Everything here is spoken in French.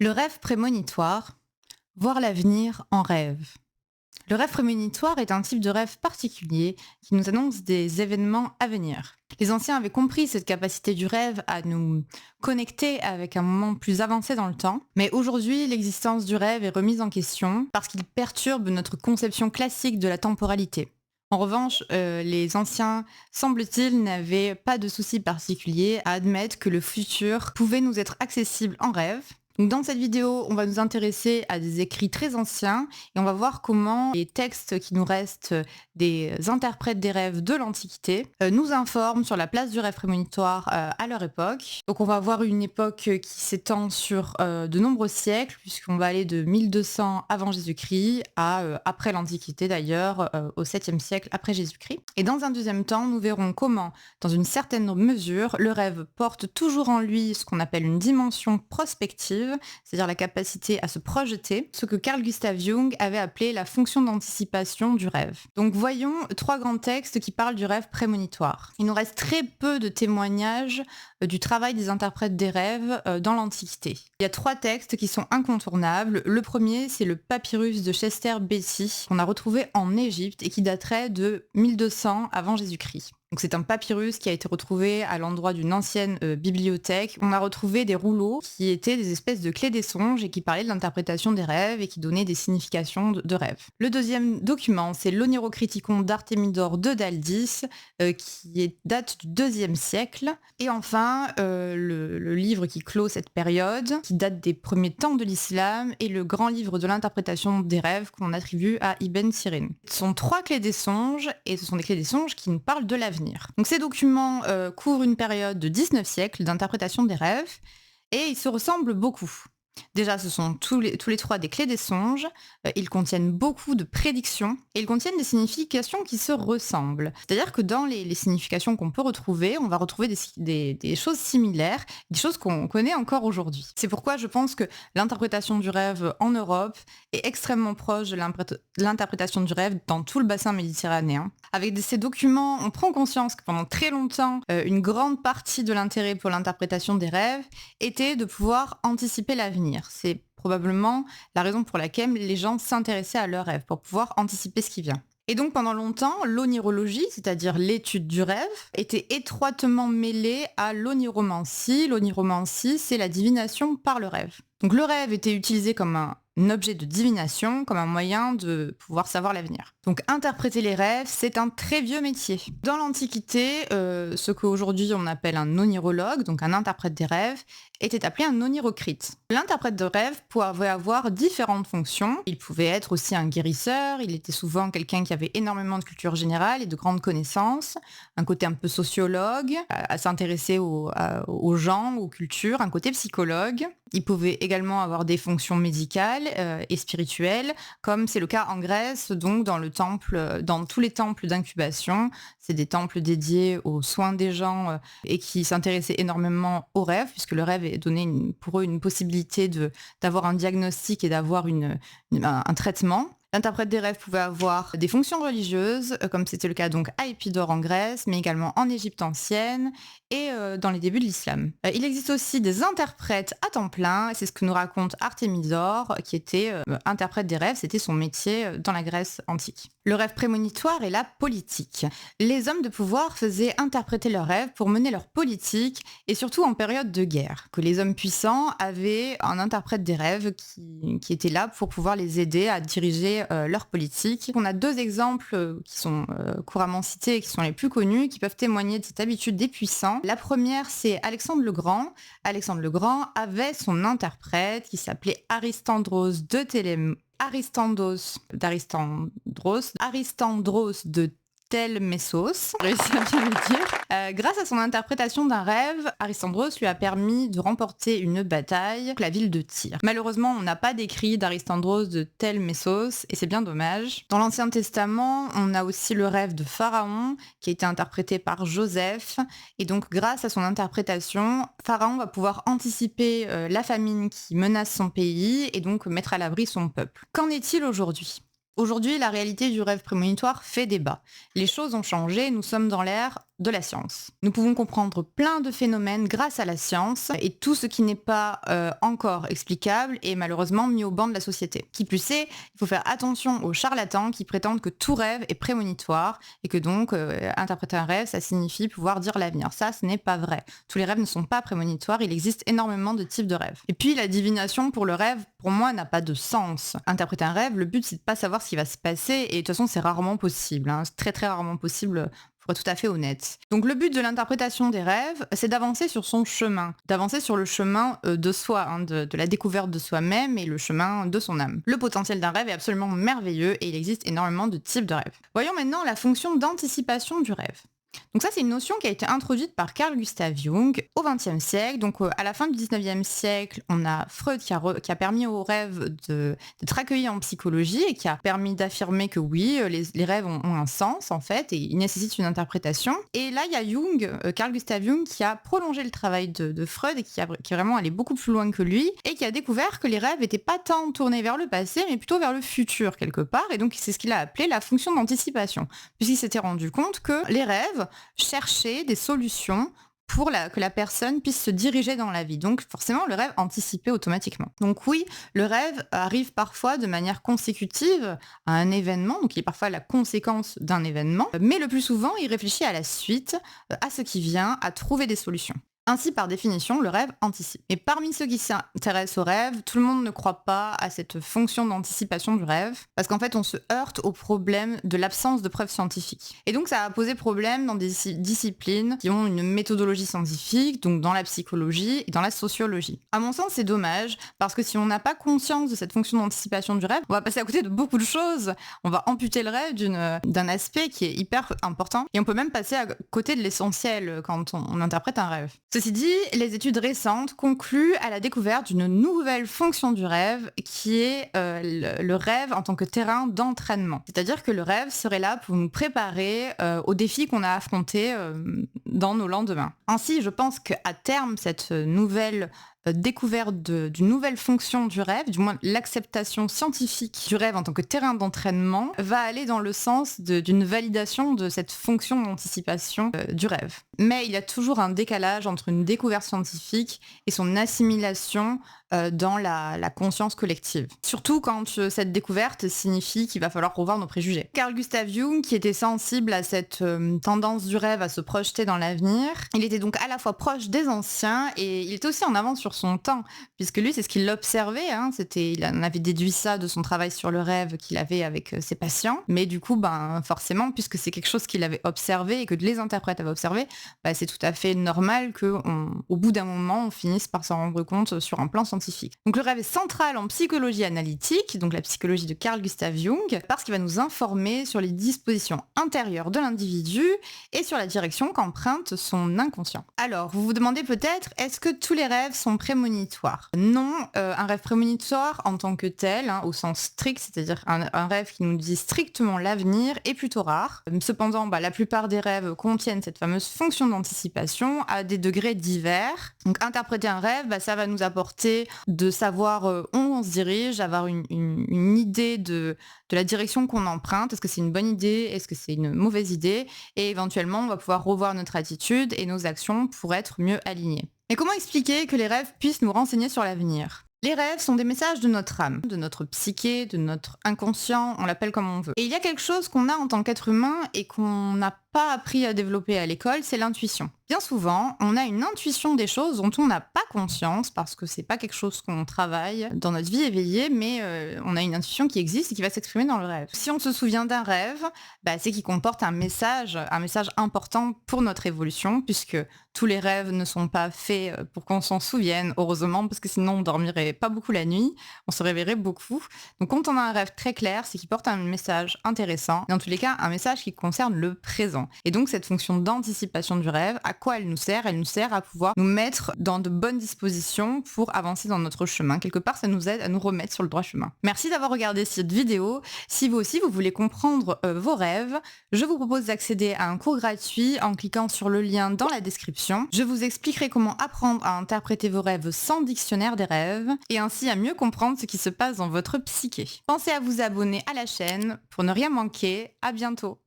Le rêve prémonitoire, voir l'avenir en rêve. Le rêve prémonitoire est un type de rêve particulier qui nous annonce des événements à venir. Les anciens avaient compris cette capacité du rêve à nous connecter avec un moment plus avancé dans le temps, mais aujourd'hui l'existence du rêve est remise en question parce qu'il perturbe notre conception classique de la temporalité. En revanche, les anciens, semble-t-il, n'avaient pas de souci particulier à admettre que le futur pouvait nous être accessible en rêve. Donc dans cette vidéo, on va nous intéresser à des écrits très anciens et on va voir comment les textes qui nous restent des interprètes des rêves de l'Antiquité nous informent sur la place du rêve prémonitoire à leur époque. Donc on va voir une époque qui s'étend sur de nombreux siècles, puisqu'on va aller de 1200 avant Jésus-Christ à après l'Antiquité d'ailleurs, au 7e siècle après Jésus-Christ. Et dans un deuxième temps, nous verrons comment, dans une certaine mesure, le rêve porte toujours en lui ce qu'on appelle une dimension prospective, c'est-à-dire la capacité à se projeter, ce que Carl Gustav Jung avait appelé la fonction d'anticipation du rêve. Donc voyons trois grands textes qui parlent du rêve prémonitoire. Il nous reste très peu de témoignages du travail des interprètes des rêves dans l'Antiquité. Il y a trois textes qui sont incontournables. Le premier, c'est le papyrus de Chester Beatty qu'on a retrouvé en Égypte et qui daterait de 1200 avant Jésus-Christ. Donc c'est un papyrus qui a été retrouvé à l'endroit d'une ancienne bibliothèque. On a retrouvé des rouleaux qui étaient des espèces de clés des songes et qui parlaient de l'interprétation des rêves et qui donnaient des significations de rêves. Le deuxième document, c'est l'Onirocriticon d'Artémidore de Daldis, date du 2e siècle. Et enfin, le livre qui clôt cette période, qui date des premiers temps de l'islam, et le grand livre de l'interprétation des rêves qu'on attribue à Ibn Sirin. Ce sont trois clés des songes, et ce sont des clés des songes qui nous parlent de l'avenir. Donc ces documents couvrent une période de 19 siècles d'interprétation des rêves, et ils se ressemblent beaucoup. Déjà, ce sont tous les trois des clés des songes, ils contiennent beaucoup de prédictions, et ils contiennent des significations qui se ressemblent. C'est-à-dire que dans les significations qu'on peut retrouver, on va retrouver des choses similaires, des choses qu'on connaît encore aujourd'hui. C'est pourquoi je pense que l'interprétation du rêve en Europe est extrêmement proche de l'interprétation du rêve dans tout le bassin méditerranéen. Avec ces documents, on prend conscience que pendant très longtemps, une grande partie de l'intérêt pour l'interprétation des rêves était de pouvoir anticiper l'avenir. C'est probablement la raison pour laquelle les gens s'intéressaient à leurs rêves, pour pouvoir anticiper ce qui vient. Et donc pendant longtemps, l'onirologie, c'est-à-dire l'étude du rêve, était étroitement mêlée à l'oniromancie. L'oniromancie, c'est la divination par le rêve. Donc le rêve était utilisé comme un objet de divination, comme un moyen de pouvoir savoir l'avenir. Donc interpréter les rêves, c'est un très vieux métier. Dans l'Antiquité, ce qu'aujourd'hui on appelle un onirologue, donc un interprète des rêves, était appelé un onirocrite. L'interprète de rêve pouvait avoir différentes fonctions. Il pouvait être aussi un guérisseur, il était souvent quelqu'un qui avait énormément de culture générale et de grandes connaissances, un côté un peu sociologue, à s'intéresser aux gens, aux cultures, un côté psychologue. Il pouvait également avoir des fonctions médicales et spirituelles, comme c'est le cas en Grèce, donc dans tous les temples d'incubation. C'est des temples dédiés aux soins des gens et qui s'intéressaient énormément au rêve, puisque le rêve donnait pour eux une possibilité d'avoir un diagnostic et d'avoir un traitement. L'interprète des rêves pouvait avoir des fonctions religieuses, comme c'était le cas donc à Épidore en Grèce, mais également en Égypte ancienne et dans les débuts de l'islam. Il existe aussi des interprètes à temps plein, et c'est ce que nous raconte Artémidore, qui était interprète des rêves, c'était son métier dans la Grèce antique. Le rêve prémonitoire et la politique. Les hommes de pouvoir faisaient interpréter leurs rêves pour mener leur politique, et surtout en période de guerre, que les hommes puissants avaient un interprète des rêves qui était là pour pouvoir les aider à diriger leur politique. On a deux exemples qui sont couramment cités et qui sont les plus connus, qui peuvent témoigner de cette habitude des puissants. La première, c'est Alexandre le Grand. Alexandre le Grand avait son interprète qui s'appelait Aristandros de Telmessos, j'ai réussi à bien le dire. Grâce à son interprétation d'un rêve, Aristandros lui a permis de remporter une bataille, la ville de Tyr. Malheureusement, on n'a pas d'écrit d'Aristandros de Telmessos, et c'est bien dommage. Dans l'Ancien Testament, on a aussi le rêve de Pharaon, qui a été interprété par Joseph, et donc grâce à son interprétation, Pharaon va pouvoir anticiper la famine qui menace son pays, et donc mettre à l'abri son peuple. Qu'en est-il aujourd'hui ? Aujourd'hui, la réalité du rêve prémonitoire fait débat. Les choses ont changé, nous sommes dans l'ère de la science. Nous pouvons comprendre plein de phénomènes grâce à la science et tout ce qui n'est pas encore explicable est malheureusement mis au banc de la société. Qui plus est, il faut faire attention aux charlatans qui prétendent que tout rêve est prémonitoire et que donc interpréter un rêve, ça signifie pouvoir dire l'avenir. Ça, ce n'est pas vrai. Tous les rêves ne sont pas prémonitoires, il existe énormément de types de rêves. Et puis la divination pour le rêve, pour moi, n'a pas de sens. Interpréter un rêve, le but c'est de pas savoir ce qui va se passer et de toute façon c'est rarement possible. C'est très très rarement possible pour être tout à fait honnête. Donc le but de l'interprétation des rêves, c'est d'avancer sur son chemin, d'avancer sur le chemin de soi, de la découverte de soi-même et le chemin de son âme. Le potentiel d'un rêve est absolument merveilleux et il existe énormément de types de rêves. Voyons maintenant la fonction d'anticipation du rêve. Donc ça, c'est une notion qui a été introduite par Carl Gustav Jung au XXe siècle. Donc à la fin du XIXe siècle, on a Freud qui a permis aux rêves d'être accueillis en psychologie et qui a permis d'affirmer que oui, les rêves ont un sens en fait et ils nécessitent une interprétation. Et là, il y a Jung, Carl Gustav Jung, qui a prolongé le travail de Freud et qui est vraiment allé beaucoup plus loin que lui et qui a découvert que les rêves n'étaient pas tant tournés vers le passé, mais plutôt vers le futur quelque part. Et donc c'est ce qu'il a appelé la fonction d'anticipation, puisqu'il s'était rendu compte que les rêves chercher des solutions pour que la personne puisse se diriger dans la vie. Donc forcément, le rêve anticipé automatiquement. Donc oui, le rêve arrive parfois de manière consécutive à un événement, donc il est parfois la conséquence d'un événement, mais le plus souvent, il réfléchit à la suite, à ce qui vient, à trouver des solutions. Ainsi, par définition, le rêve anticipe. Et parmi ceux qui s'intéressent au rêve, tout le monde ne croit pas à cette fonction d'anticipation du rêve, parce qu'en fait, on se heurte au problème de l'absence de preuves scientifiques. Et donc, ça a posé problème dans des disciplines qui ont une méthodologie scientifique, donc dans la psychologie et dans la sociologie. À mon sens, c'est dommage, parce que si on n'a pas conscience de cette fonction d'anticipation du rêve, on va passer à côté de beaucoup de choses. On va amputer le rêve d'un aspect qui est hyper important, et on peut même passer à côté de l'essentiel quand on interprète un rêve. Ceci dit, les études récentes concluent à la découverte d'une nouvelle fonction du rêve qui est le rêve en tant que terrain d'entraînement. C'est-à-dire que le rêve serait là pour nous préparer aux défis qu'on a affrontés dans nos lendemains. Ainsi, je pense qu'à terme, cette nouvelle découverte d'une nouvelle fonction du rêve, du moins l'acceptation scientifique du rêve en tant que terrain d'entraînement, va aller dans le sens d'une validation de cette fonction d'anticipation du rêve. Mais il y a toujours un décalage entre une découverte scientifique et son assimilation dans la conscience collective. Surtout quand cette découverte signifie qu'il va falloir revoir nos préjugés. Carl Gustav Jung, qui était sensible à cette tendance du rêve à se projeter dans l'avenir, il était donc à la fois proche des anciens et il était aussi en avance sur son temps, puisque lui, c'est ce qu'il observait, il en avait déduit ça de son travail sur le rêve qu'il avait avec ses patients, mais du coup, forcément, puisque c'est quelque chose qu'il avait observé et que les interprètes avaient observé, c'est tout à fait normal qu'au bout d'un moment, on finisse par s'en rendre compte sur un plan scientifique. Donc le rêve est central en psychologie analytique, donc la psychologie de Carl Gustav Jung, parce qu'il va nous informer sur les dispositions intérieures de l'individu et sur la direction qu'emprunte son inconscient. Alors, vous vous demandez peut-être, est-ce que tous les rêves sont prémonitoires ? Non, un rêve prémonitoire en tant que tel, au sens strict, c'est-à-dire un rêve qui nous dit strictement l'avenir, est plutôt rare. Cependant, la plupart des rêves contiennent cette fameuse fonction d'anticipation à des degrés divers. Donc interpréter un rêve, ça va nous apporter de savoir où on se dirige, avoir une idée de la direction qu'on emprunte. Est-ce que c'est une bonne idée ? Est-ce que c'est une mauvaise idée ? Et éventuellement, on va pouvoir revoir notre attitude et nos actions pour être mieux alignés. Mais comment expliquer que les rêves puissent nous renseigner sur l'avenir ? Les rêves sont des messages de notre âme, de notre psyché, de notre inconscient, on l'appelle comme on veut. Et il y a quelque chose qu'on a en tant qu'être humain et qu'on n'a pas appris à développer à l'école, c'est l'intuition. Bien souvent, on a une intuition des choses dont on n'a pas conscience parce que c'est pas quelque chose qu'on travaille dans notre vie éveillée, mais on a une intuition qui existe et qui va s'exprimer dans le rêve. Si on se souvient d'un rêve, c'est qu'il comporte un message important pour notre évolution, puisque tous les rêves ne sont pas faits pour qu'on s'en souvienne, heureusement, parce que sinon on dormirait pas beaucoup la nuit, on se réveillerait beaucoup. Donc quand on a un rêve très clair, c'est qu'il porte un message intéressant, dans tous les cas un message qui concerne le présent. avant. Et donc cette fonction d'anticipation du rêve, à quoi elle nous sert? Elle nous sert à pouvoir nous mettre dans de bonnes dispositions pour avancer dans notre chemin. Quelque part, ça nous aide à nous remettre sur le droit chemin. Merci d'avoir regardé cette vidéo. Si vous aussi, vous voulez comprendre vos rêves, je vous propose d'accéder à un cours gratuit en cliquant sur le lien dans la description. Je vous expliquerai comment apprendre à interpréter vos rêves sans dictionnaire des rêves et ainsi à mieux comprendre ce qui se passe dans votre psyché. Pensez à vous abonner à la chaîne pour ne rien manquer. À bientôt.